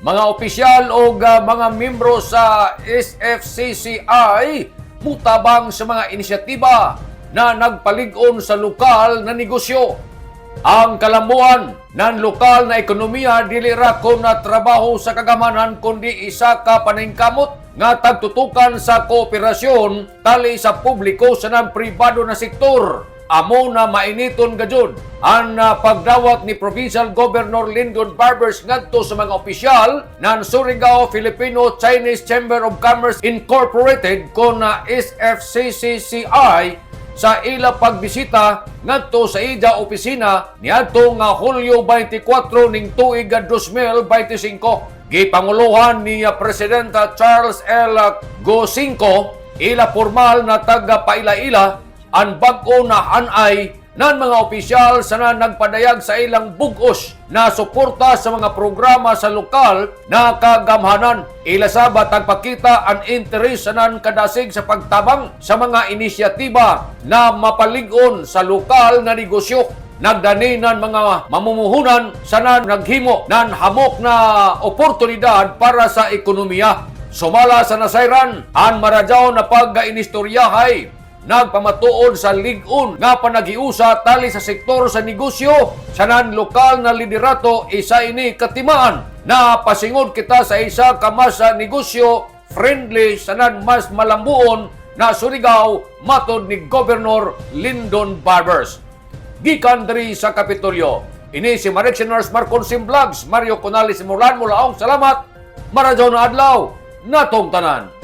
mga opisyal o mga membro sa SFCCI mutabang sa mga inisyatiba na nagpalig-on sa lokal na negosyo. Ang kalambuan ng lokal na ekonomiya dili ra kon na trabaho sa kagamanan kundi isa ka paningkamot nga tagtutukan sa kooperasyon tali sa publiko sa non-pribado na sektor. Amo na mainiton gajud ang pagdawat ni Provincial Governor Lyndon Barbers ngadto sa mga opisyal ng Surigao Filipino-Chinese Chamber of Commerce Incorporated kon SFCCCI sa ila pagbisita ngadto sa ida opisina niadto nga Hulyo 24 ning tuig 2025. Gipanguluhan ni Presidente Charles L. Gosinco ila formal na taga-paila-ila ang bag-o na hanay ng mga opisyal sa nagpadayag sa ilang bugos na suporta sa mga programa sa lokal na kagamhanan. Ila sabat nagpakita ang interes sa kadasig sa pagtabang sa mga inisyatiba na mapalig-on sa lokal na negosyo. Nagdani ng mga mamumuhunan sa naghimo ng hamok na oportunidad para sa ekonomiya. Sumala sa nasayran, ang maradyaw na pag-inistoryahay nagpamatuod sa lig-on nga panagiusa tali sa sektor sa negosyo sa lokal na liderato. Isa ini katimaan na pasingod kita sa isa ka mas negosyo friendly sa mas malambuon na Surigao matod ni Governor Lyndon Barbers. Gikan diri sa Kapitolyo, ini si Maric Nurse Marconsim Vlogs, Mario Conales Mulan, mulaong salamat, maradyaw na adlaw, natong tanan.